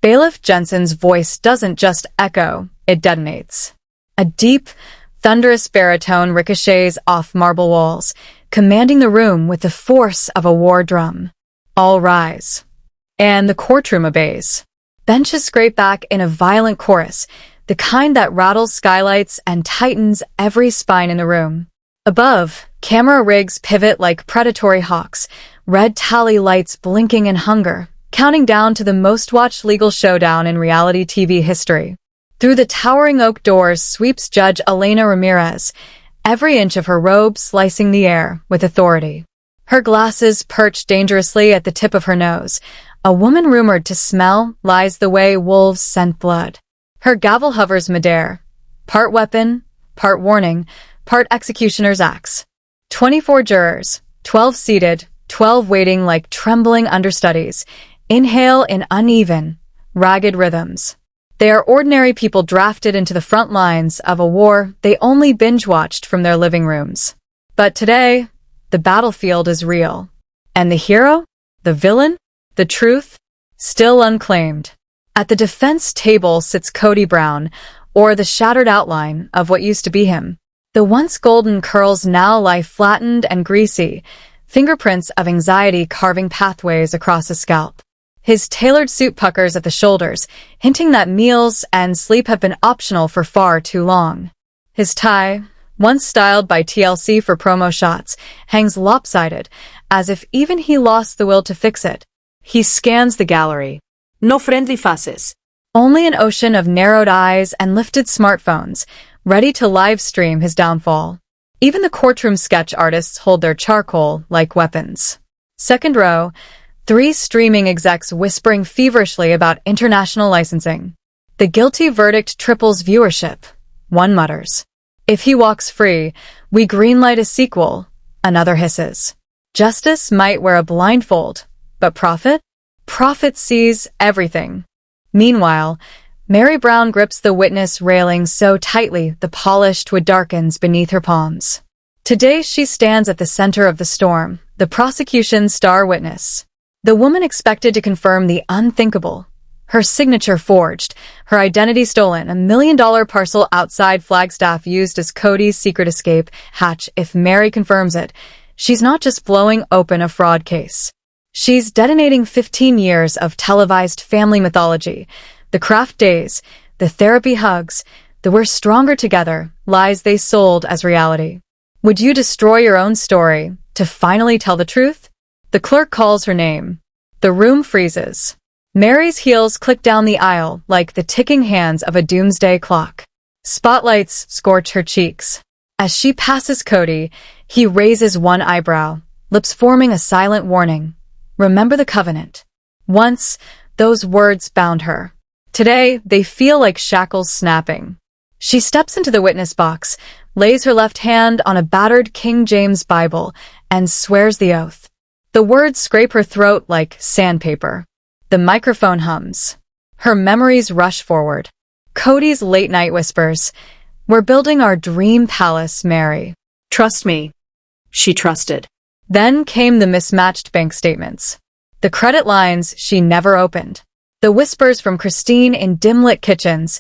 Bailiff Jensen's voice doesn't just echo, it detonates. A deep, thunderous baritone ricochets off marble walls, commanding the room with the force of a war drum. All rise. And the courtroom obeys. Benches scrape back in a violent chorus, the kind that rattles skylights and tightens every spine in the room. Above, camera rigs pivot like predatory hawks, red tally lights blinking in hunger, counting down to the most-watched legal showdown in reality TV history. Through the towering oak doors sweeps Judge Elena Ramirez, every inch of her robe slicing the air with authority. Her glasses perched dangerously at the tip of her nose. A woman rumored to smell lies the way wolves scent blood. Her gavel hovers midair, part weapon, part warning, part executioner's axe. 24 jurors, 12 seated, 12 waiting like trembling understudies, inhale in uneven, ragged rhythms. They are ordinary people drafted into the front lines of a war they only binge-watched from their living rooms. But today, the battlefield is real. And the hero? The villain? The truth? Still unclaimed. At the defense table sits Kody Brown, or the shattered outline of what used to be him. The once golden curls now lie flattened and greasy, fingerprints of anxiety carving pathways across his scalp. His tailored suit puckers at the shoulders, hinting that meals and sleep have been optional for far too long. His tie, once styled by TLC for promo shots, hangs lopsided, as if even he lost the will to fix it. He scans the gallery. No friendly faces. Only an ocean of narrowed eyes and lifted smartphones, ready to live stream his downfall. Even the courtroom sketch artists hold their charcoal like weapons. Second row, 3 streaming execs whispering feverishly about international licensing. The guilty verdict triples viewership. One mutters, "If he walks free, we greenlight a sequel." Another hisses, "Justice might wear a blindfold, but profit? Profit sees everything." Meanwhile, Meri Brown grips the witness railing so tightly the polished wood darkens beneath her palms. Today she stands at the center of the storm, the prosecution's star witness. The woman expected to confirm the unthinkable. Her signature forged, her identity stolen, $1 million parcel outside Flagstaff used as Kody's secret escape hatch. If Meri confirms it, she's not just blowing open a fraud case. She's detonating 15 years of televised family mythology, the craft days, the therapy hugs, the we're stronger together lies they sold as reality. Would you destroy your own story to finally tell the truth? The clerk calls her name. The room freezes. Meri's heels click down the aisle like the ticking hands of a doomsday clock. Spotlights scorch her cheeks. As she passes Kody, he raises one eyebrow, lips forming a silent warning. Remember the covenant. Once, those words bound her. Today, they feel like shackles snapping. She steps into the witness box, lays her left hand on a battered King James Bible, and swears the oath. The words scrape her throat like sandpaper. The microphone hums. Her memories rush forward. Kody's late-night whispers. "We're building our dream palace, Meri. Trust me." She trusted. Then came the mismatched bank statements. The credit lines she never opened. The whispers from Christine in dim-lit kitchens.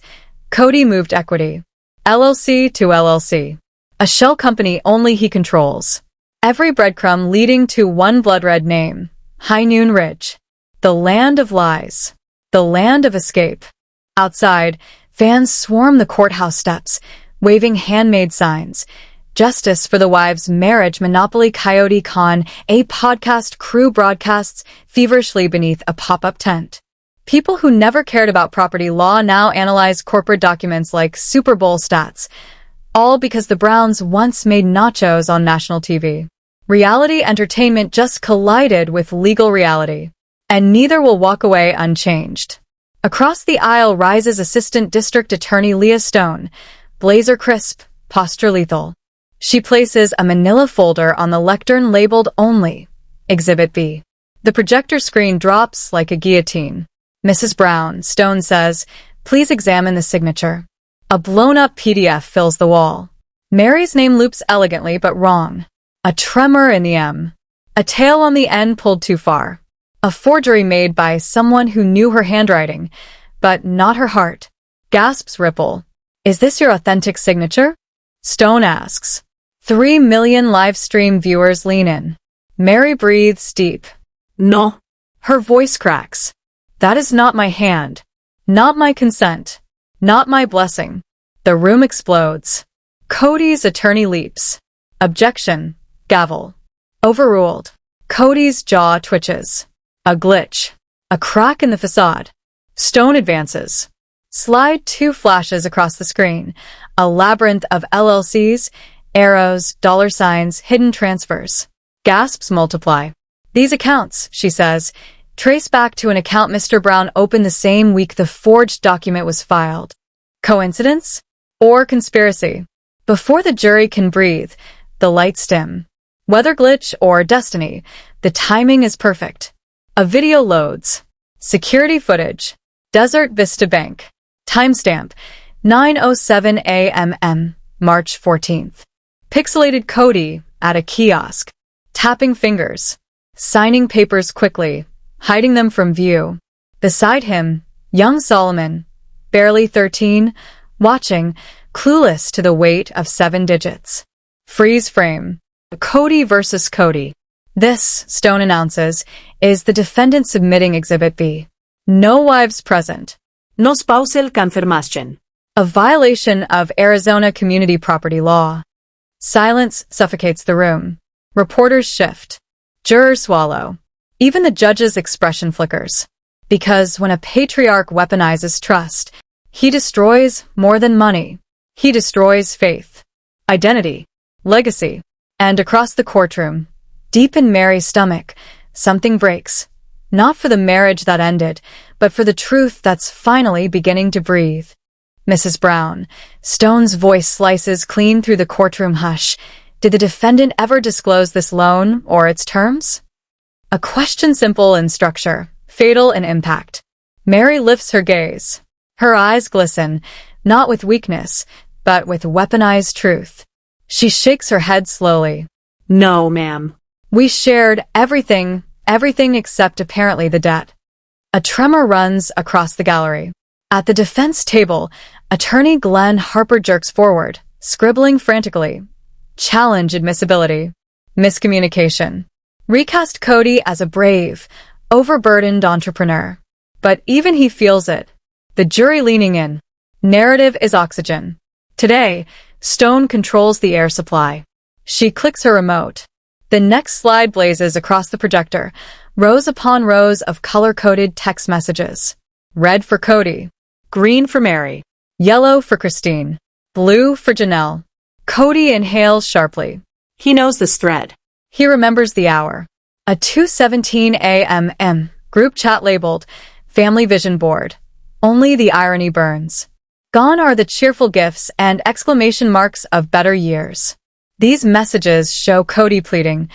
Kody moved equity. LLC to LLC. A shell company only he controls. Every breadcrumb leading to one blood-red name. High Noon Ridge. The land of lies. The land of escape. Outside, fans swarm the courthouse steps, waving handmade signs. Justice for the Wives Marriage Monopoly Coyote Con, a podcast crew broadcasts feverishly beneath a pop-up tent. People who never cared about property law now analyze corporate documents like Super Bowl stats, all because the Browns once made nachos on national TV. Reality entertainment just collided with legal reality, and neither will walk away unchanged. Across the aisle rises Assistant District Attorney Leah Stone, blazer crisp, posture lethal. She places a manila folder on the lectern labeled Only, Exhibit B. The projector screen drops like a guillotine. "Mrs. Brown," Stone says, "please examine the signature." A blown-up PDF fills the wall. Meri's name loops elegantly but wrong. A tremor in the M. A tail on the N pulled too far. A forgery made by someone who knew her handwriting, but not her heart. Gasps Ripple. Is this your authentic signature? Stone asks. 3 million live stream viewers lean in. Meri breathes deep. No. Her voice cracks. That is not my hand. Not my consent. Not my blessing. The room explodes. Kody's attorney leaps. Objection. Gavel. Overruled. Kody's jaw twitches. A glitch. A crack in the facade. Stone advances. Slide 2 flashes across the screen. A labyrinth of LLCs, arrows, dollar signs, hidden transfers. Gasps multiply. These accounts, she says, trace back to an account Mr. Brown opened the same week the forged document was filed. Coincidence? Or conspiracy? Before the jury can breathe, the lights dim. Whether glitch or destiny, the timing is perfect. A video loads. Security footage. Desert Vista Bank. Timestamp. 9:07 a.m. March 14th. Pixelated Kody at a kiosk. Tapping fingers. Signing papers quickly, hiding them from view. Beside him, young Solomon, barely 13, watching, clueless to the weight of 7 digits. Freeze frame. Kody versus Kody. This, Stone announces, is the defendant submitting Exhibit B. No wives present. No spousal confirmation. A violation of Arizona community property law. Silence suffocates the room. Reporters shift. Jurors swallow. Even the judge's expression flickers. Because when a patriarch weaponizes trust, he destroys more than money. He destroys faith, identity, legacy. And across the courtroom, deep in Meri's stomach, something breaks. Not for the marriage that ended, but for the truth that's finally beginning to breathe. Mrs. Brown, Stone's voice slices clean through the courtroom hush. Did the defendant ever disclose this loan or its terms? A question simple in structure, fatal in impact. Meri lifts her gaze. Her eyes glisten, not with weakness, but with weaponized truth. She shakes her head slowly. No, ma'am. We shared everything except apparently the debt. A tremor runs across the gallery. At the defense table, attorney Glenn Harper jerks forward, scribbling frantically. Challenge admissibility. Miscommunication. Recast Kody as a brave, overburdened entrepreneur. But even he feels it. The jury leaning in. Narrative is oxygen. Today, Stone controls the air supply. She clicks her remote. The next slide blazes across the projector, rows upon rows of color-coded text messages. Red for Kody. Green for Meri. Yellow for Christine. Blue for Janelle. Kody inhales sharply. He knows this thread. He remembers the hour. A 2:17 a.m. group chat labeled Family Vision Board. Only the irony burns. Gone are the cheerful gifts and exclamation marks of better years. These messages show Kody pleading,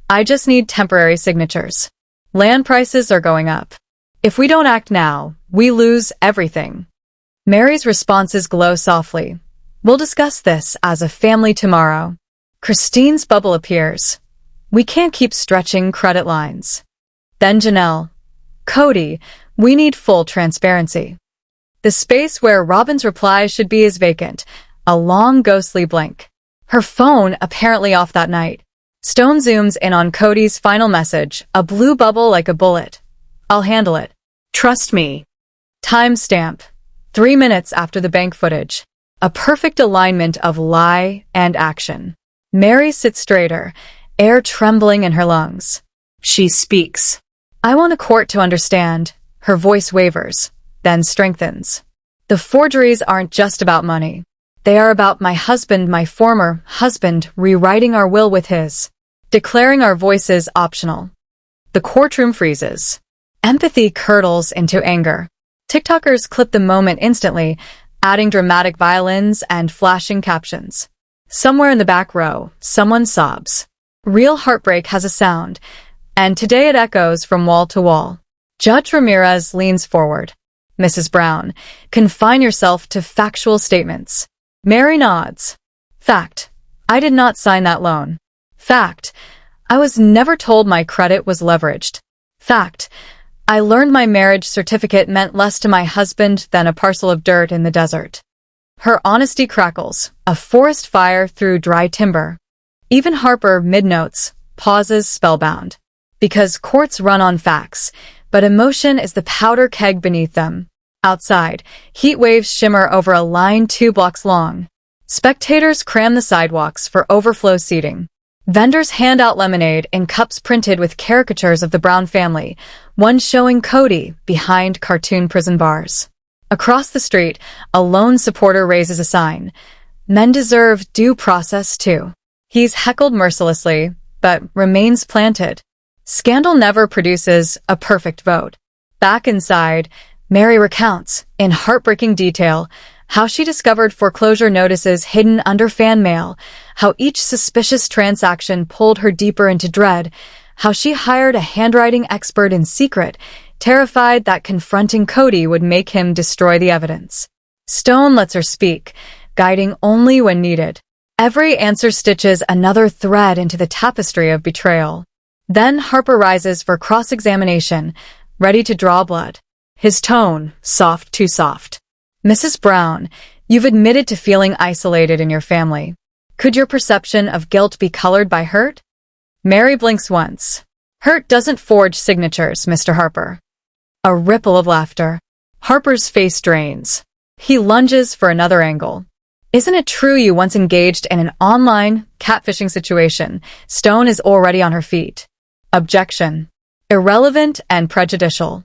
I just need temporary signatures. Land prices are going up. If we don't act now, we lose everything. Meri's responses glow softly. We'll discuss this as a family tomorrow. Christine's bubble appears. We can't keep stretching credit lines. Then Janelle. Kody, we need full transparency. The space where Robin's reply should be is vacant, a long ghostly blink. Her phone apparently off that night. Stone zooms in on Kody's final message, a blue bubble like a bullet. I'll handle it. Trust me. Timestamp. 3 minutes after the bank footage. A perfect alignment of lie and action. Meri sits straighter, air trembling in her lungs. She speaks. I want the court to understand. Her voice wavers, then strengthens. The forgeries aren't just about money. They are about my husband, my former husband, rewriting our will with his. Declaring our voices optional. The courtroom freezes. Empathy curdles into anger. TikTokers clip the moment instantly, adding dramatic violins and flashing captions. Somewhere in the back row, someone sobs. Real heartbreak has a sound, and today it echoes from wall to wall. Judge Ramirez leans forward. Mrs. Brown, confine yourself to factual statements. Meri nods. Fact. I did not sign that loan. Fact. I was never told my credit was leveraged. Fact. I learned my marriage certificate meant less to my husband than a parcel of dirt in the desert. Her honesty crackles, a forest fire through dry timber. Even Harper, mid-notes, pauses spellbound. Because courts run on facts, but emotion is the powder keg beneath them. Outside, heat waves shimmer over a line 2 blocks long. Spectators cram the sidewalks for overflow seating. Vendors hand out lemonade in cups printed with caricatures of the Brown family, one showing Kody behind cartoon prison bars. Across the street, a lone supporter raises a sign. Men deserve due process too. He's heckled mercilessly, but remains planted. Scandal never produces a perfect vote. Back inside, Meri recounts, in heartbreaking detail, how she discovered foreclosure notices hidden under fan mail, how each suspicious transaction pulled her deeper into dread, how she hired a handwriting expert in secret, terrified that confronting Kody would make him destroy the evidence. Stone lets her speak, guiding only when needed. Every answer stitches another thread into the tapestry of betrayal. Then Harper rises for cross-examination, ready to draw blood. His tone, soft, too soft. Mrs. Brown, you've admitted to feeling isolated in your family. Could your perception of guilt be colored by hurt? Meri blinks once. Hurt doesn't forge signatures, Mr. Harper. A ripple of laughter. Harper's face drains. He lunges for another angle. Isn't it true you once engaged in an online catfishing situation? Stone is already on her feet. Objection. Irrelevant and prejudicial.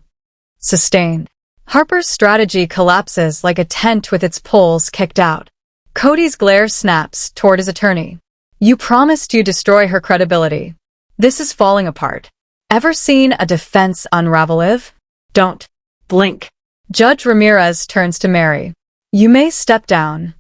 Sustained. Harper's strategy collapses like a tent with its poles kicked out. Kody's glare snaps toward his attorney. You promised you'd destroy her credibility. This is falling apart. Ever seen a defense unravel? Don't Blink. Judge Ramirez turns to Meri. You may step down.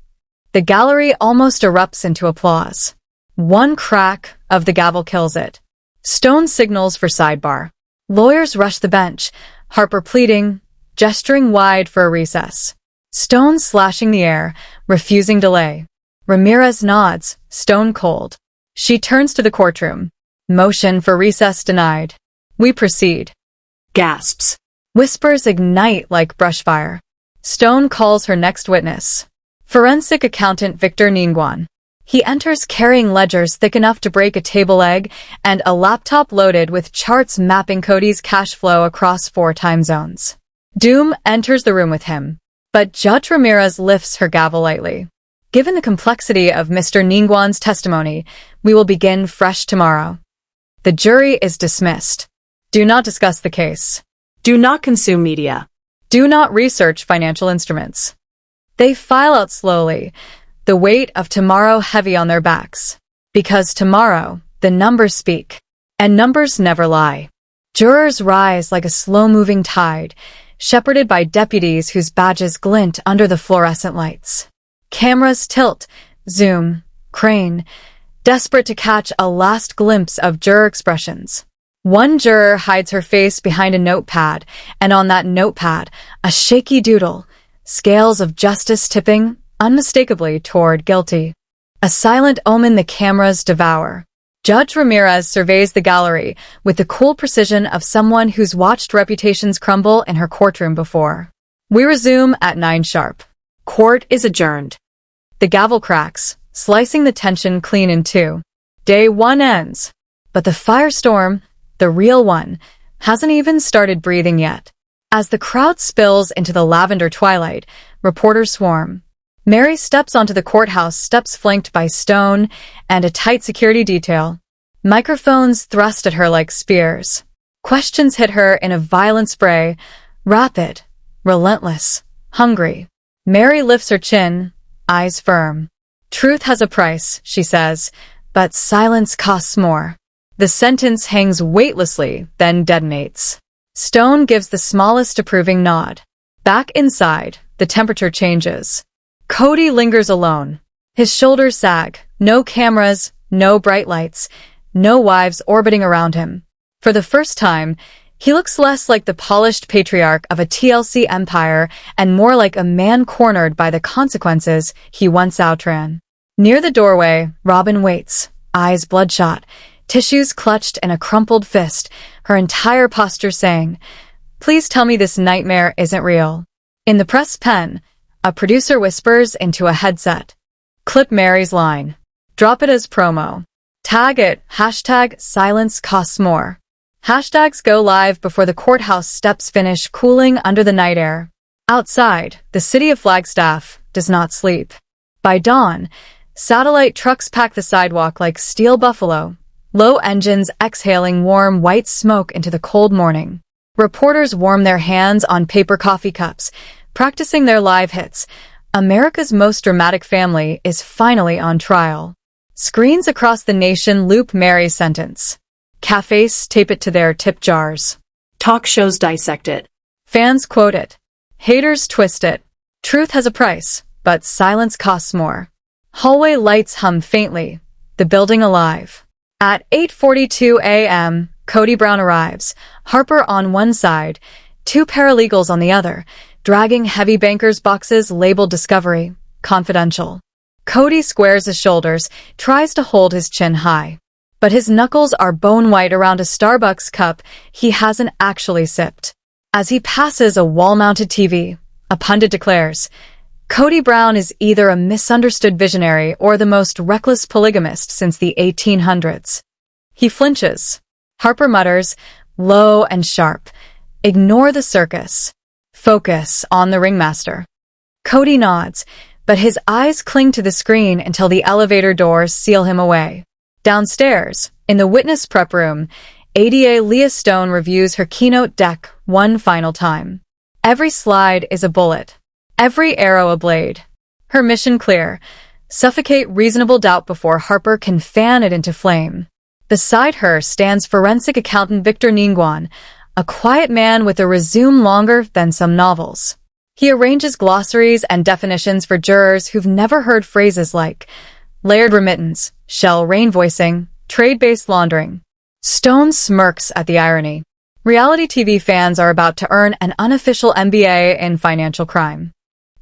The gallery almost erupts into applause. One crack of the gavel kills it. Stone signals for sidebar. Lawyers rush the bench, Harper pleading, gesturing wide for a recess. Stone slashing the air, refusing delay. Ramirez nods, stone cold. She turns to the courtroom. Motion for recess denied. We proceed. Gasps. Whispers ignite like brushfire. Stone calls her next witness. Forensic accountant Victor Ningguan. He enters carrying ledgers thick enough to break a table leg and a laptop loaded with charts mapping Kody's cash flow across 4 time zones. Doom enters the room with him, but Judge Ramirez lifts her gavel lightly. Given the complexity of Mr. Ningguan's testimony, we will begin fresh tomorrow. The jury is dismissed. Do not discuss the case. Do not consume media. Do not research financial instruments. They file out slowly, the weight of tomorrow heavy on their backs. Because tomorrow, the numbers speak. And numbers never lie. Jurors rise like a slow-moving tide, shepherded by deputies whose badges glint under the fluorescent lights. Cameras tilt, zoom, crane, desperate to catch a last glimpse of juror expressions. One juror hides her face behind a notepad, and on that notepad, a shaky doodle, scales of justice tipping unmistakably toward guilty. A silent omen the cameras devour. Judge Ramirez surveys the gallery with the cool precision of someone who's watched reputations crumble in her courtroom before. We resume at 9 sharp. Court is adjourned. The gavel cracks, slicing the tension clean in 2. Day 1 ends. But the firestorm, the real one, hasn't even started breathing yet. As the crowd spills into the lavender twilight, reporters swarm. Meri steps onto the courthouse steps flanked by Stone and a tight security detail. Microphones thrust at her like spears. Questions hit her in a violent spray, rapid, relentless, hungry. Meri lifts her chin, eyes firm. Truth has a price, she says, but silence costs more. The sentence hangs weightlessly, then detonates. Stone gives the smallest approving nod. Back inside, the temperature changes. Kody lingers alone. His shoulders sag, no cameras, no bright lights, no wives orbiting around him. For the first time, he looks less like the polished patriarch of a TLC empire and more like a man cornered by the consequences he once outran. Near the doorway, Robin waits, eyes bloodshot, tissues clutched in a crumpled fist, her entire posture saying, "Please tell me this nightmare isn't real." In the press pen, a producer whispers into a headset, "Clip Meri's line. Drop it as promo. Tag it, #silence costs more." Hashtags go live before the courthouse steps finish cooling under the night air. Outside, the city of Flagstaff does not sleep. By dawn, satellite trucks pack the sidewalk like steel buffalo, low engines exhaling warm white smoke into the cold morning. Reporters warm their hands on paper coffee cups, practicing their live hits. America's most dramatic family is finally on trial. Screens across the nation loop Meri's sentence. Cafes tape it to their tip jars. Talk shows dissect it. Fans quote it. Haters twist it. Truth has a price, but silence costs more. Hallway lights hum faintly, the building alive. At 8:42 a.m., Kody Brown arrives, Harper on one side, two paralegals on the other, dragging heavy banker's boxes labeled Discovery, Confidential. Kody squares his shoulders, tries to hold his chin high. But his knuckles are bone white around a Starbucks cup he hasn't actually sipped. As he passes a wall-mounted TV, a pundit declares, Kody Brown is either a misunderstood visionary or the most reckless polygamist since the 1800s. He flinches. Harper mutters, low and sharp, "Ignore the circus. Focus on the ringmaster." Kody nods, but his eyes cling to the screen until the elevator doors seal him away. Downstairs, in the witness prep room, ADA Leah Stone reviews her keynote deck one final time. Every slide is a bullet, every arrow a blade. Her mission clear: suffocate reasonable doubt before Harper can fan it into flame. Beside her stands forensic accountant Victor Ningguan, a quiet man with a resume longer than some novels. He arranges glossaries and definitions for jurors who've never heard phrases like layered remittance, shell rain voicing, trade-based laundering. Stone smirks at the irony. Reality TV fans are about to earn an unofficial MBA in financial crime.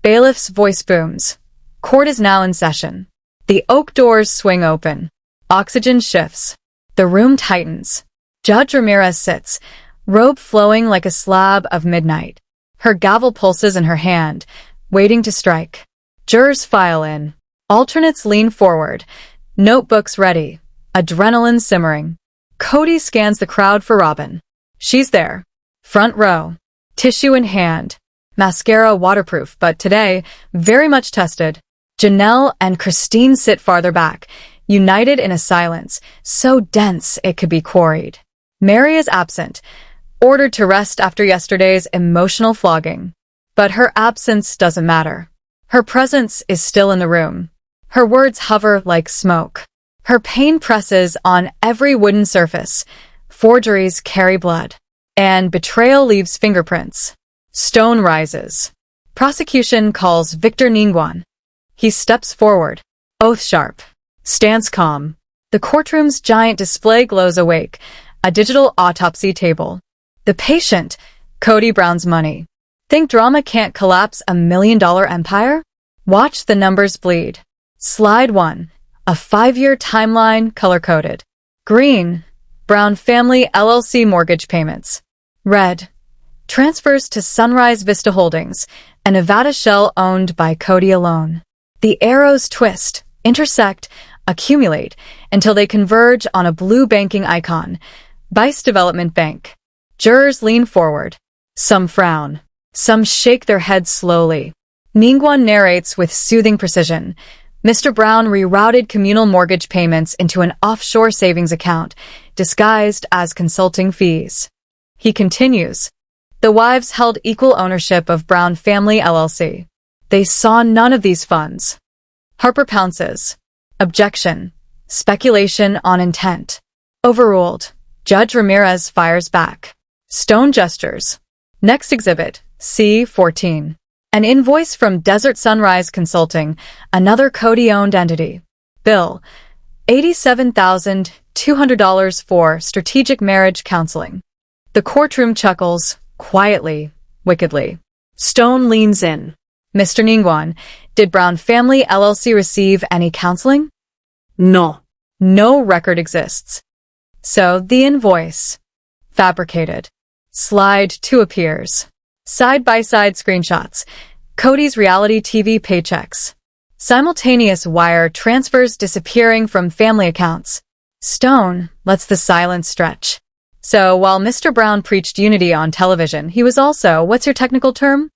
Bailiff's voice booms. Court is now in session. The oak doors swing open. Oxygen shifts. The room tightens. Judge Ramirez sits, robe flowing like a slab of midnight. Her gavel pulses in her hand, waiting to strike. Jurors file in. Alternates lean forward, notebooks ready, adrenaline simmering. Kody scans the crowd for Robin. She's there, front row, tissue in hand, mascara waterproof, but today, very much tested. Janelle and Christine sit farther back, united in a silence so dense it could be quarried. Meri is absent, ordered to rest after yesterday's emotional flogging. But her absence doesn't matter. Her presence is still in the room. Her words hover like smoke. Her pain presses on every wooden surface. Forgeries carry blood. And betrayal leaves fingerprints. Stone rises. Prosecution calls Victor Ningguan. He steps forward. Oath sharp. Stance calm. The courtroom's giant display glows awake. A digital autopsy table. The patient, Kody Brown's money. Think drama can't collapse a $1 million empire? Watch the numbers bleed. Slide 1. A 5-year timeline color-coded. Green. Brown Family LLC mortgage payments. Red. Transfers to Sunrise Vista Holdings, a Nevada shell owned by Kody alone. The arrows twist, intersect, accumulate, until they converge on a blue banking icon. Vice Development Bank. Jurors lean forward. Some frown. Some shake their heads slowly. Ningguan narrates with soothing precision. Mr. Brown rerouted communal mortgage payments into an offshore savings account, disguised as consulting fees. He continues. The wives held equal ownership of Brown Family LLC. They saw none of these funds. Harper pounces. Objection. Speculation on intent. Overruled. Judge Ramirez fires back. Stone gestures. Next exhibit, C-14. An invoice from Desert Sunrise Consulting, another Kody-owned entity. Bill, $87,200 for strategic marriage counseling. The courtroom chuckles, quietly, wickedly. Stone leans in. Mr. Ningguan, did Brown Family LLC receive any counseling? No. No record exists. So, the invoice. Fabricated. Slide 2 appears. Side-by-side screenshots. Kody's reality TV paychecks. Simultaneous wire transfers disappearing from family accounts. Stone lets the silence stretch. So while Mr. Brown preached unity on television, he was also, what's your technical term?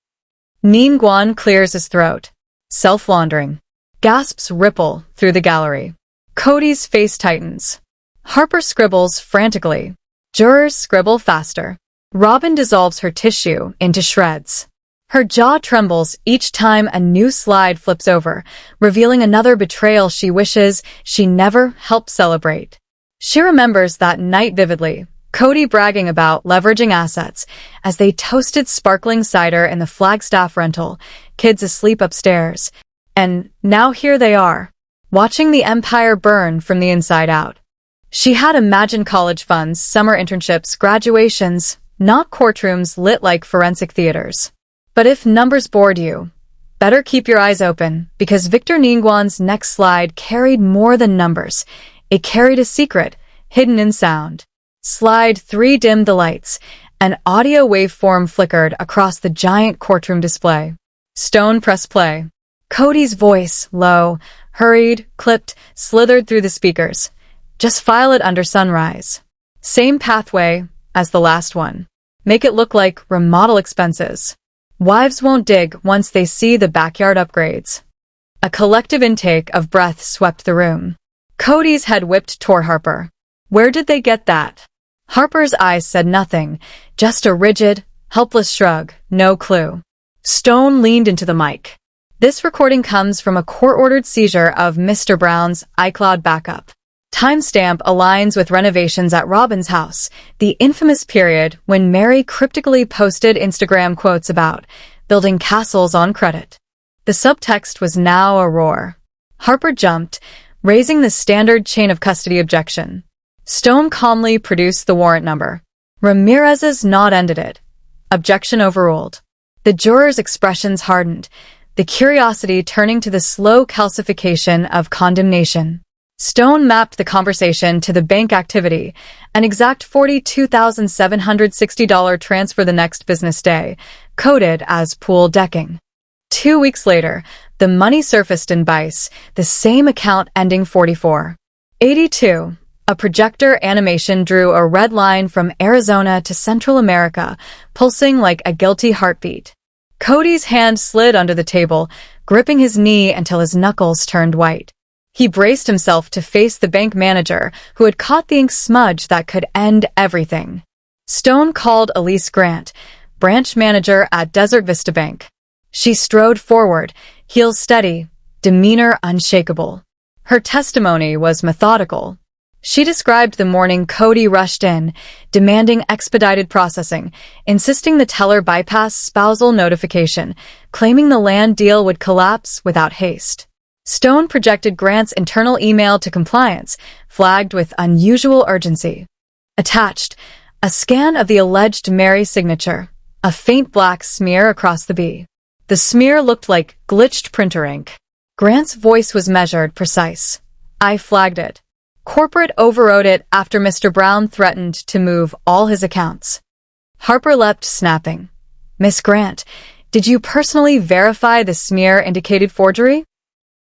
Ningguan clears his throat. Self-laundering. Gasps ripple through the gallery. Kody's face tightens. Harper scribbles frantically. Jurors scribble faster. Robin dissolves her tissue into shreds. Her jaw trembles each time a new slide flips over, revealing another betrayal she wishes she never helped celebrate. She remembers that night vividly, Kody bragging about leveraging assets as they toasted sparkling cider in the Flagstaff rental, kids asleep upstairs. And now here they are, watching the empire burn from the inside out. She had imagined college funds, summer internships, graduations, not courtrooms lit like forensic theaters. But if numbers bored you, better keep your eyes open, because Victor Ningguan's next slide carried more than numbers. It carried a secret, hidden in sound. Slide 3 dimmed the lights. An audio waveform flickered across the giant courtroom display. Stone pressed play. Kody's voice, low, hurried, clipped, slithered through the speakers. Just file it under sunrise. Same pathway as the last one. Make it look like remodel expenses. Wives won't dig once they see the backyard upgrades. A collective intake of breath swept the room. Kody's head whipped toward Harper. Where did they get that? Harper's eyes said nothing, just a rigid, helpless shrug, no clue. Stone leaned into the mic. This recording comes from a court-ordered seizure of Mr. Brown's iCloud backup. Timestamp aligns with renovations at Robin's house, the infamous period when Meri cryptically posted Instagram quotes about building castles on credit. The subtext was now a roar. Harper jumped, raising the standard chain of custody objection. Stone calmly produced the warrant number. Ramirez's nod ended it. Objection overruled. The jurors' expressions hardened, the curiosity turning to the slow calcification of condemnation. Stone mapped the conversation to the bank activity, an exact $42,760 transfer the next business day, coded as pool decking. 2 weeks later, the money surfaced in Bice, the same account ending 4482. A projector animation drew a red line from Arizona to Central America, pulsing like a guilty heartbeat. Kody's hand slid under the table, gripping his knee until his knuckles turned white. He braced himself to face the bank manager, who had caught the ink smudge that could end everything. Stone called Elise Grant, branch manager at Desert Vista Bank. She strode forward, heels steady, demeanor unshakable. Her testimony was methodical. She described the morning Kody rushed in, demanding expedited processing, insisting the teller bypass spousal notification, claiming the land deal would collapse without haste. Stone projected Grant's internal email to compliance, flagged with unusual urgency. Attached, a scan of the alleged Meri signature, a faint black smear across the B. The smear looked like glitched printer ink. Grant's voice was measured, precise. I flagged it. Corporate overrode it after Mr. Brown threatened to move all his accounts. Harper leapt, snapping. Miss Grant, did you personally verify the smear indicated forgery?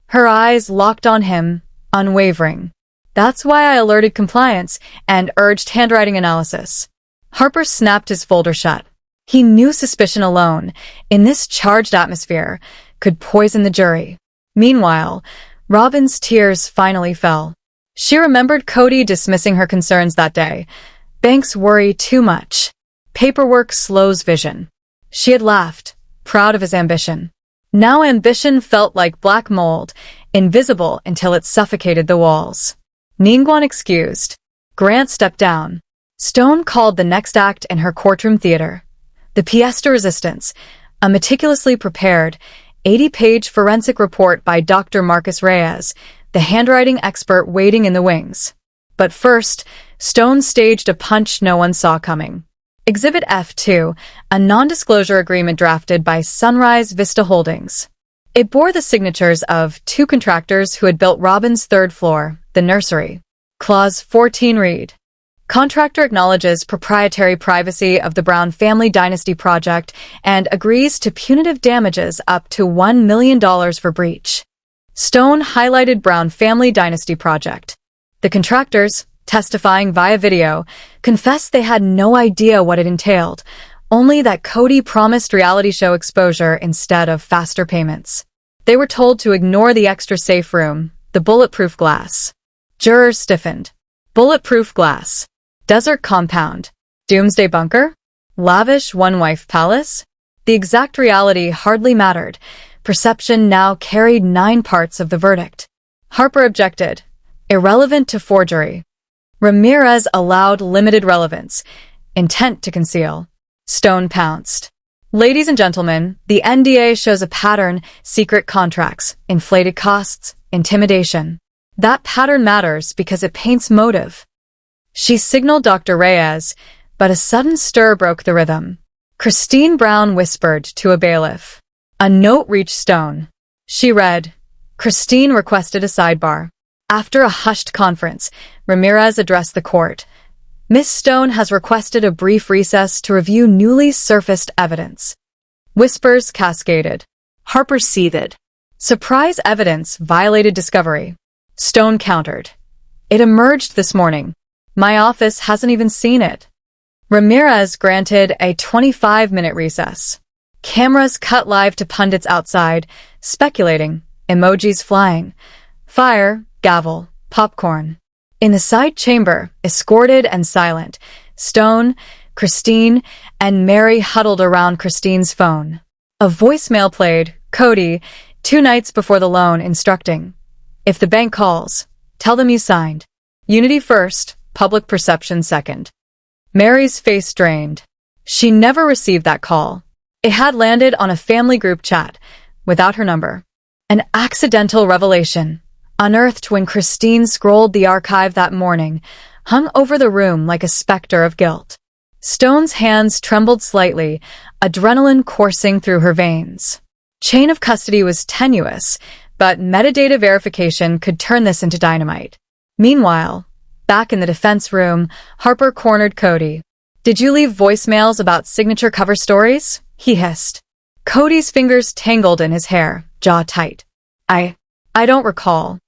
Her eyes locked on him, unwavering. That's why I alerted compliance and urged handwriting analysis. Harper snapped his folder shut. He knew suspicion alone, in this charged atmosphere, could poison the jury. Meanwhile, Robin's tears finally fell. She remembered Kody dismissing her concerns that day. Banks worry too much. Paperwork slows vision. She had laughed, proud of his ambition. Now ambition felt like black mold, invisible until it suffocated the walls. Ningguan excused. Grant stepped down. Stone called the next act in her courtroom theater. The pièce de résistance, a meticulously prepared, 80-page forensic report by Dr. Marcus Reyes, the handwriting expert waiting in the wings. But first, Stone staged a punch no one saw coming. Exhibit F2, a non-disclosure agreement drafted by Sunrise Vista Holdings. It bore the signatures of 2 contractors who had built Robin's third floor, the nursery. Clause 14 read, Contractor acknowledges proprietary privacy of the Brown family dynasty project and agrees to punitive damages up to $1 million for breach. Stone highlighted Brown family dynasty project. The contractors, testifying via video, confessed they had no idea what it entailed, only that Kody promised reality show exposure instead of faster payments. They were told to ignore the extra safe room, the bulletproof glass. Jurors stiffened. Bulletproof glass. Desert compound. Doomsday bunker? Lavish one-wife palace? The exact reality hardly mattered. Perception now carried 9 parts of the verdict. Harper objected. Irrelevant to forgery. Ramirez allowed limited relevance. Intent to conceal. Stone pounced. Ladies and gentlemen, the NDA shows a pattern: secret contracts, inflated costs, intimidation. That pattern matters because it paints motive. She signaled Dr. Reyes, but a sudden stir broke the rhythm. Christine Brown whispered to a bailiff. A note reached Stone. She read, Christine requested a sidebar. After a hushed conference, Ramirez addressed the court. Miss Stone has requested a brief recess to review newly surfaced evidence. Whispers cascaded. Harper seethed. Surprise evidence violated discovery. Stone countered. It emerged this morning. My office hasn't even seen it. Ramirez granted a 25-minute recess. Cameras cut live to pundits outside, speculating, emojis flying. Fire, gavel, popcorn. In the side chamber, escorted and silent, Stone, Christine, and Meri huddled around Christine's phone. A voicemail played, Kody, 2 nights before the loan, instructing, if the bank calls, tell them you signed. Unity first, public perception second. Meri's face drained. She never received that call. It had landed on a family group chat, without her number. An accidental revelation, unearthed when Christine scrolled the archive that morning, hung over the room like a specter of guilt. Stone's hands trembled slightly, adrenaline coursing through her veins. Chain of custody was tenuous, but metadata verification could turn this into dynamite. Meanwhile, back in the defense room, Harper cornered Kody. Did you leave voicemails about signature cover stories? He hissed. Kody's fingers tangled in his hair, jaw tight. I don't recall.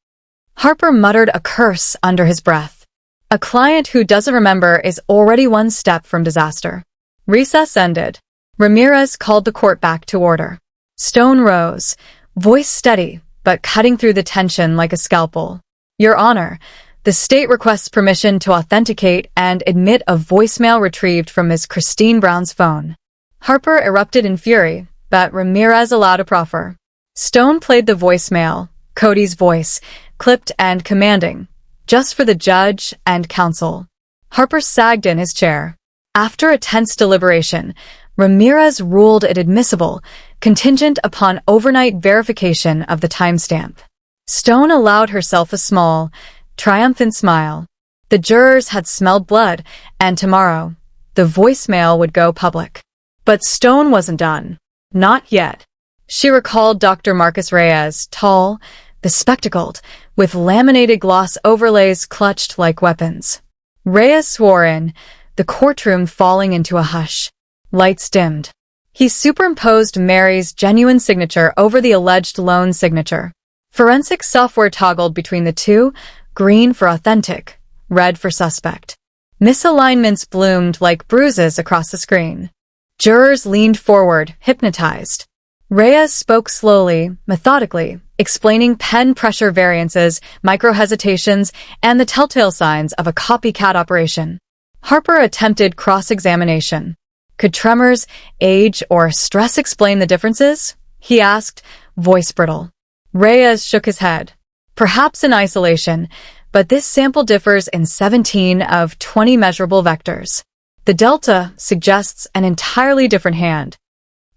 Harper muttered a curse under his breath. A client who doesn't remember is already one step from disaster. Recess ended. Ramirez called the court back to order. Stone rose, voice steady, but cutting through the tension like a scalpel. Your Honor, the state requests permission to authenticate and admit a voicemail retrieved from Ms. Christine Brown's phone. Harper erupted in fury, but Ramirez allowed a proffer. Stone played the voicemail, Kody's voice, clipped and commanding, just for the judge and counsel. Harper sagged in his chair. After a tense deliberation, Ramirez ruled it admissible, contingent upon overnight verification of the timestamp. Stone allowed herself a small, triumphant smile. The jurors had smelled blood, and tomorrow, the voicemail would go public. But Stone wasn't done. Not yet. She recalled Dr. Marcus Reyes, tall, bespectacled, with laminated gloss overlays clutched like weapons. Reyes swore in, the courtroom falling into a hush. Lights dimmed. He superimposed Meri's genuine signature over the alleged loan signature. Forensic software toggled between the two, green for authentic, red for suspect. Misalignments bloomed like bruises across the screen. Jurors leaned forward, hypnotized. Reyes spoke slowly, methodically, explaining pen pressure variances, micro-hesitations, and the telltale signs of a copycat operation. Harper attempted cross-examination. Could tremors, age, or stress explain the differences? He asked, voice brittle. Reyes shook his head. Perhaps in isolation, but this sample differs in 17 of 20 measurable vectors. The delta suggests an entirely different hand.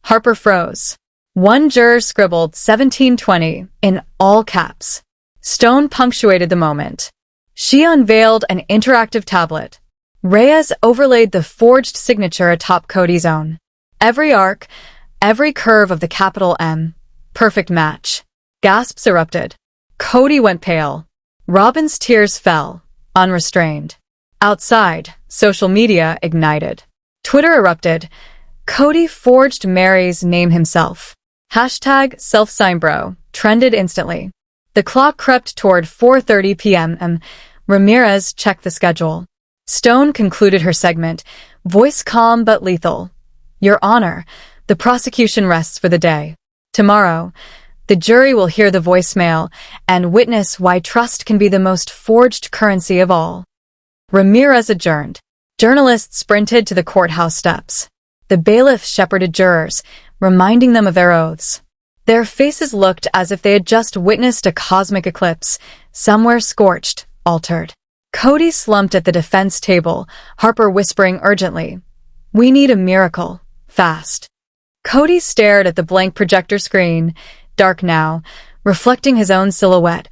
Harper froze. One juror scribbled 1720 in all caps. Stone punctuated the moment. She unveiled an interactive tablet. Reyes overlaid the forged signature atop Kody's own. Every arc, every curve of the capital M. Perfect match. Gasps erupted. Kody went pale. Robin's tears fell, unrestrained. Outside, social media ignited. Twitter erupted. Kody forged Meri's name himself. Hashtag #selfsignbro trended instantly. The clock crept toward 4:30 p.m. and Ramirez checked the schedule. Stone concluded her segment, voice calm but lethal. Your Honor, the prosecution rests for the day. Tomorrow, the jury will hear the voicemail and witness why trust can be the most forged currency of all. Ramirez adjourned. Journalists sprinted to the courthouse steps. The bailiff shepherded jurors, reminding them of their oaths. Their faces looked as if they had just witnessed a cosmic eclipse, somewhere scorched, altered. Kody slumped at the defense table, Harper whispering urgently, "We need a miracle, fast." Kody stared at the blank projector screen, dark now, reflecting his own silhouette,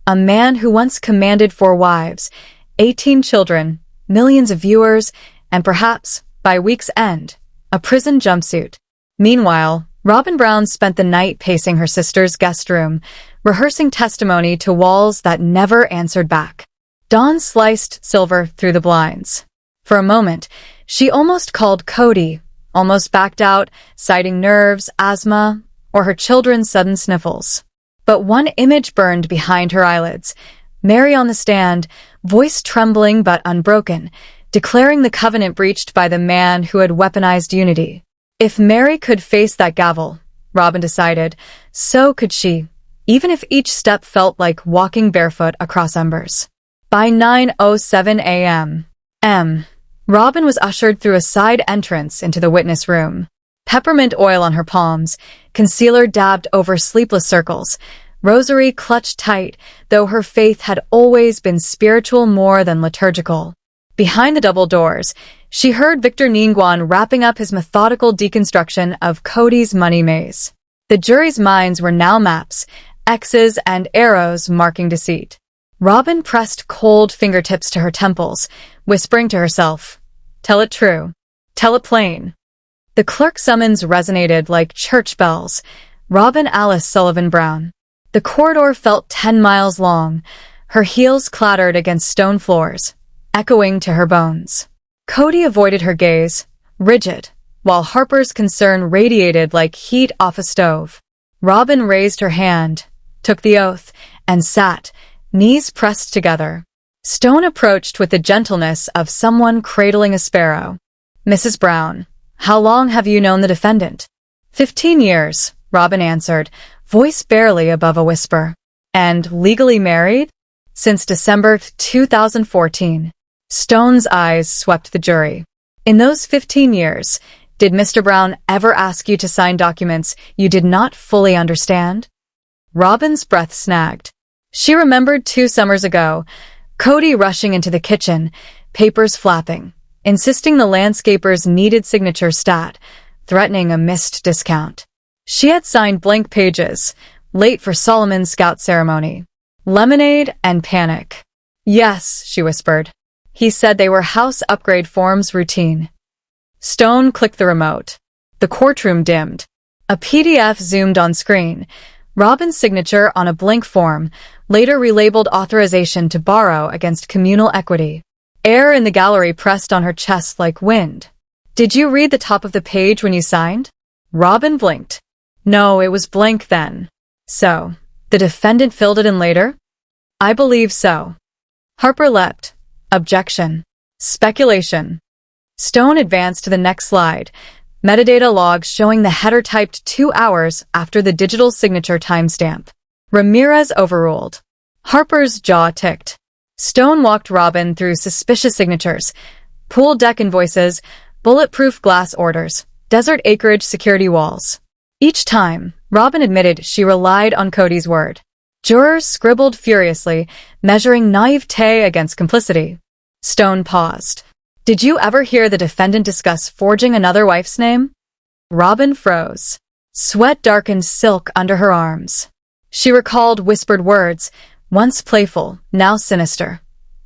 a man who once commanded 4 wives, 18 children, millions of viewers, and perhaps, by week's end, a prison jumpsuit. Meanwhile, Robin Brown spent the night pacing her sister's guest room, rehearsing testimony to walls that never answered back. Dawn sliced silver through the blinds. For a moment, she almost called Kody, almost backed out, citing nerves, asthma, or her children's sudden sniffles. But one image burned behind her eyelids. Meri on the stand, voice trembling but unbroken, declaring the covenant breached by the man who had weaponized unity. If Meri could face that gavel, Robin decided, so could she, even if each step felt like walking barefoot across embers. By 9:07 a.m., Robin was ushered through a side entrance into the witness room. Peppermint oil on her palms, concealer dabbed over sleepless circles, rosary clutched tight, though her faith had always been spiritual more than liturgical. Behind the double doors, she heard Victor Ningguan wrapping up his methodical deconstruction of Kody's money maze. The jury's minds were now maps, X's and arrows marking deceit. Robin pressed cold fingertips to her temples, whispering to herself, "Tell it true. Tell it plain." The clerk's summons resonated like church bells. Robin Alice Sullivan Brown. The corridor felt 10 miles long. Her heels clattered against stone floors, echoing to her bones. Kody avoided her gaze, rigid, while Harper's concern radiated like heat off a stove. Robin raised her hand, took the oath, and sat, knees pressed together. Stone approached with the gentleness of someone cradling a sparrow. "Mrs. Brown, how long have you known the defendant?" 15 years, Robin answered, voice barely above a whisper. "And legally married?" "Since December 2014. Stone's eyes swept the jury. "In those 15 years, did Mr. Brown ever ask you to sign documents you did not fully understand?" Robin's breath snagged. She remembered 2 summers ago, Kody rushing into the kitchen, papers flapping, insisting the landscaper's needed signature stat, threatening a missed discount. She had signed blank pages, late for Solomon's scout ceremony. Lemonade and panic. "Yes," she whispered. He said they were house upgrade forms routine. Stone clicked the remote. The courtroom dimmed. A PDF zoomed on screen. Robin's signature on a blank form, later relabeled authorization to borrow against communal equity. Air in the gallery pressed on her chest like wind. "Did you read the top of the page when you signed?" Robin blinked. "No, it was blank then." "So, the defendant filled it in later?" "I believe so." Harper leapt. Objection. Speculation. Stone advanced to the next slide. Metadata logs showing the header typed 2 hours after the digital signature timestamp. Ramirez overruled. Harper's jaw ticked. Stone walked Robin through suspicious signatures, pool deck invoices, bulletproof glass orders, desert acreage security walls. Each time, Robin admitted she relied on Kody's word. Jurors scribbled furiously, measuring naivete against complicity. Stone paused. "Did you ever hear the defendant discuss forging another wife's name?" Robin froze. Sweat darkened silk under her arms. She recalled whispered words, once playful, now sinister.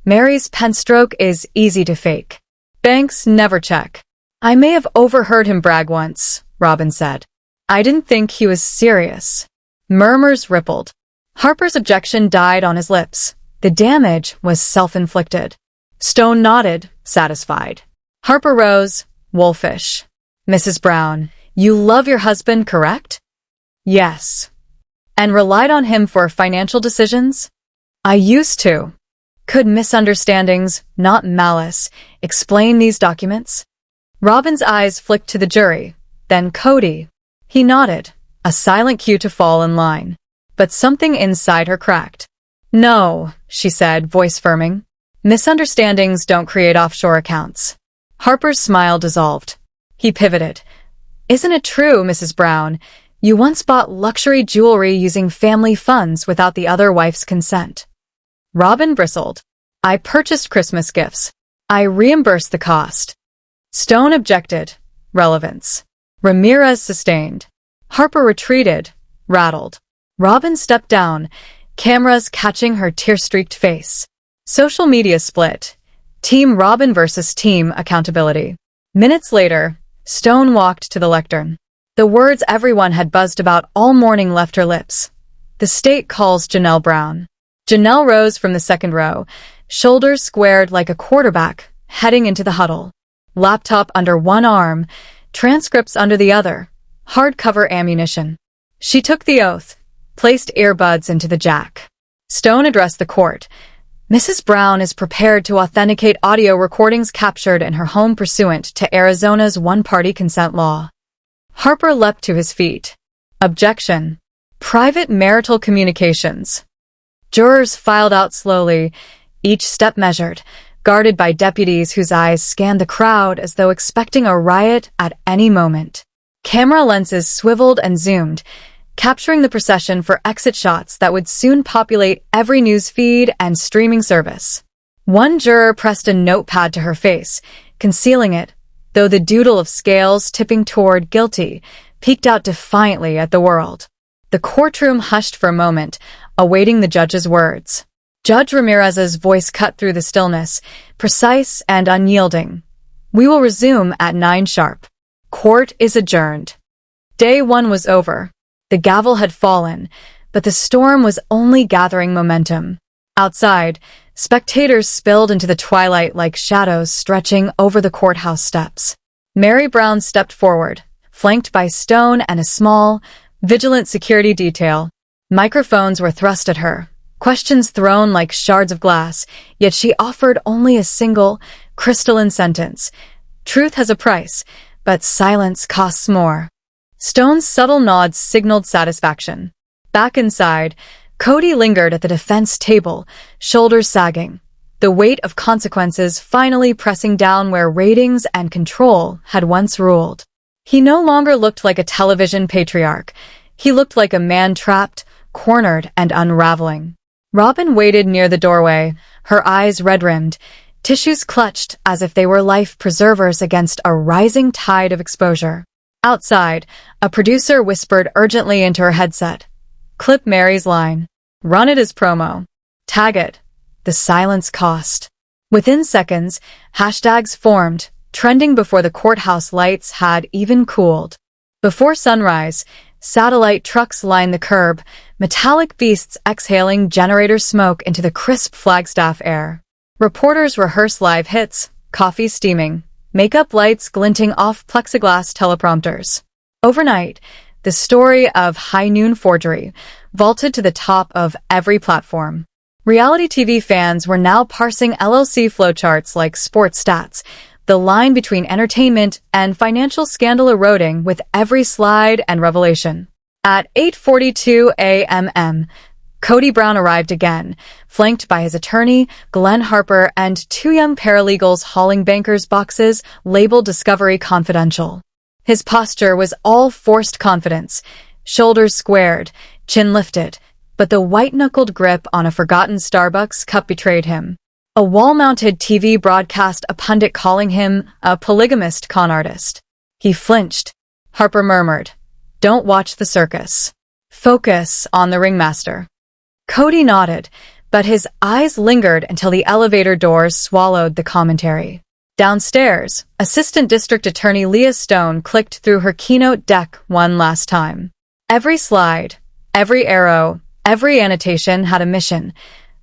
"Meri's pen stroke is easy to fake. Banks never check." "I may have overheard him brag once," Robin said. "I didn't think he was serious." Murmurs rippled. Harper's objection died on his lips. The damage was self-inflicted. Stone nodded, satisfied. Harper rose, wolfish. Mrs. Brown, you love your husband, correct? Yes. And relied on him for financial decisions? I used to. Could misunderstandings, not malice, explain these documents? Robin's eyes flicked to the jury, then Kody. He nodded, a silent cue to fall in line. But something inside her cracked. No, she said, voice firming. Misunderstandings don't create offshore accounts. Harper's smile dissolved. He pivoted. Isn't it true, Mrs. Brown? You once bought luxury jewelry using family funds without the other wife's consent. Robin bristled. I purchased Christmas gifts. I reimbursed the cost. Stone objected. Relevance. Ramirez sustained. Harper retreated. Rattled. Robin stepped down, cameras catching her tear-streaked face. Social media split. Team Robin versus Team Accountability. Minutes later, Stone walked to the lectern. The words everyone had buzzed about all morning left her lips. The state calls Janelle Brown. Janelle rose from the second row, shoulders squared like a quarterback, heading into the huddle. Laptop under one arm, transcripts under the other, hardcover ammunition. She took the oath, placed earbuds into the jack. Stone addressed the court. Mrs. Brown is prepared to authenticate audio recordings captured in her home pursuant to Arizona's one-party consent law. Harper leapt to his feet. Objection. Private marital communications. Jurors filed out slowly, each step measured, guarded by deputies whose eyes scanned the crowd as though expecting a riot at any moment. Camera lenses swiveled and zoomed, capturing the procession for exit shots that would soon populate every news feed and streaming service. One juror pressed a notepad to her face, concealing it, though the doodle of scales tipping toward guilty peeked out defiantly at the world. The courtroom hushed for a moment, awaiting the judge's words. Judge Ramirez's voice cut through the stillness, precise and unyielding. We will resume at 9 sharp. Court is adjourned. Day 1 was over. The gavel had fallen, but the storm was only gathering momentum. Outside, spectators spilled into the twilight like shadows stretching over the courthouse steps. Meri Brown stepped forward, flanked by Stone and a small, vigilant security detail. Microphones were thrust at her, questions thrown like shards of glass, yet she offered only a single, crystalline sentence. Truth has a price, but silence costs more. Stone's subtle nods signaled satisfaction. Back inside, Kody lingered at the defense table, shoulders sagging, the weight of consequences finally pressing down where ratings and control had once ruled. He no longer looked like a television patriarch. He looked like a man trapped, cornered, and unraveling. Robin waited near the doorway, her eyes red-rimmed, tissues clutched as if they were life preservers against a rising tide of exposure. Outside, a producer whispered urgently into her headset. Clip Meri's line. Run it as promo. Tag it. The silence cost. Within seconds, hashtags formed, trending before the courthouse lights had even cooled. Before sunrise, satellite trucks lined the curb, metallic beasts exhaling generator smoke into the crisp Flagstaff air. Reporters rehearsed live hits, coffee steaming, makeup lights glinting off plexiglass teleprompters. Overnight, the story of High Noon Forgery vaulted to the top of every platform. Reality TV fans were now parsing LLC flowcharts like sports stats, the line between entertainment and financial scandal eroding with every slide and revelation. At 8:42 a.m., Kody Brown arrived again, flanked by his attorney, Glenn Harper, and 2 young paralegals hauling bankers' boxes labeled Discovery Confidential. His posture was all forced confidence, shoulders squared, chin lifted, but the white-knuckled grip on a forgotten Starbucks cup betrayed him. A wall-mounted TV broadcast a pundit calling him a polygamist con artist. He flinched. Harper murmured, "Don't watch the circus. Focus on the ringmaster." Kody nodded, but his eyes lingered until the elevator doors swallowed the commentary. Downstairs, Assistant District Attorney Leah Stone clicked through her keynote deck one last time. Every slide, every arrow, every annotation had a mission.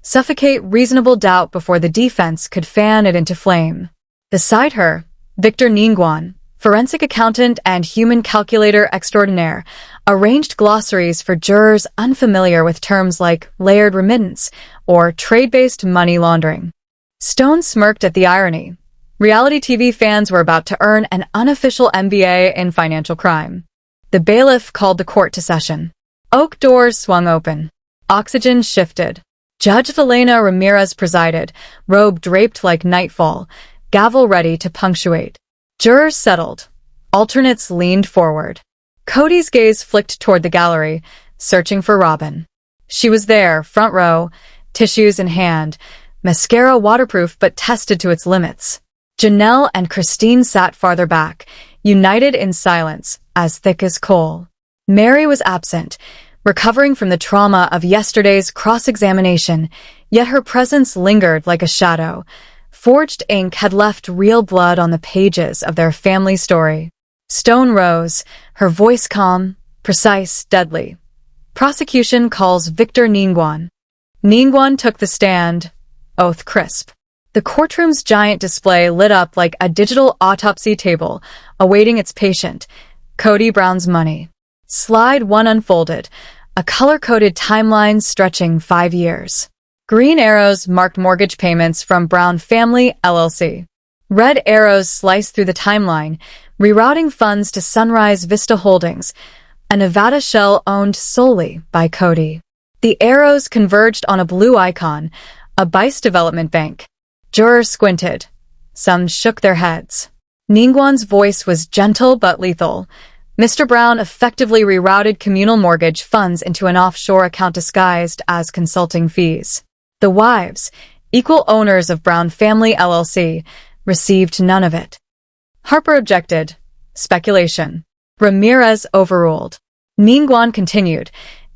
suffocate reasonable doubt before the defense could fan it into flame. Beside her, Victor Ningguan, forensic accountant and human calculator extraordinaire, arranged glossaries for jurors unfamiliar with terms like layered remittance or trade-based money laundering. Stone smirked at the irony. Reality TV fans were about to earn an unofficial MBA in financial crime. The bailiff called the court to session. Oak doors swung open. Oxygen shifted. Judge Elena Ramirez presided, robe draped like nightfall, gavel ready to punctuate. Jurors settled. Alternates leaned forward. Kody's gaze flicked toward the gallery, searching for Robin. She was there, front row, tissues in hand, mascara waterproof but tested to its limits. Janelle and Christine sat farther back, united in silence, as thick as coal. Meri was absent, recovering from the trauma of yesterday's cross-examination, yet her presence lingered like a shadow. Forged ink had left real blood on the pages of their family story. Stone rose, her voice calm, precise, deadly. Prosecution calls Victor Ningguan. Ningguan took the stand, oath crisp. The courtroom's giant display lit up like a digital autopsy table, awaiting its patient, Kody Brown's money. Slide 1 unfolded, a color-coded timeline stretching 5 years. Green arrows marked mortgage payments from Brown Family, LLC. Red arrows sliced through the timeline, rerouting funds to Sunrise Vista Holdings, a Nevada shell owned solely by Kody. The arrows converged on a blue icon, a Bice Development Bank. Jurors squinted. Some shook their heads. Ningguan's voice was gentle but lethal. Mr. Brown effectively rerouted communal mortgage funds into an offshore account disguised as consulting fees. The wives, equal owners of Brown Family LLC, received none of it. Harper objected. Speculation. Ramirez overruled. Ningguan continued,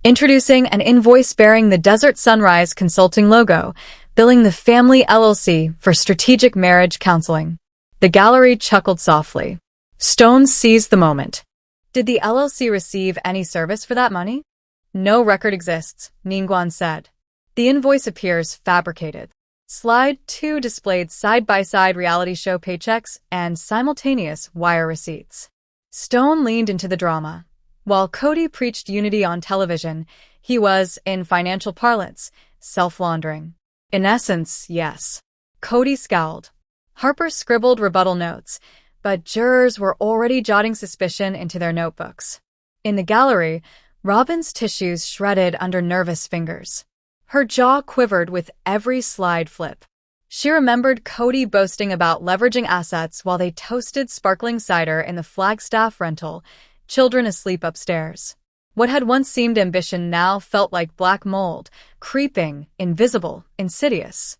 introducing an invoice bearing the Desert Sunrise Consulting logo, billing the Family LLC for strategic marriage counseling. The gallery chuckled softly. Stone seized the moment. Did the LLC receive any service for that money? No record exists, Ningguan said. The invoice appears fabricated. Slide 2 displayed side-by-side reality show paychecks and simultaneous wire receipts. Stone leaned into the drama. While Kody preached unity on television, he was, in financial parlance, self-laundering. In essence, yes. Kody scowled. Harper scribbled rebuttal notes, but jurors were already jotting suspicion into their notebooks. In the gallery, Robin's tissues shredded under nervous fingers. Her jaw quivered with every slide flip. She remembered Kody boasting about leveraging assets while they toasted sparkling cider in the Flagstaff rental, children asleep upstairs. What had once seemed ambition now felt like black mold, creeping, invisible, insidious.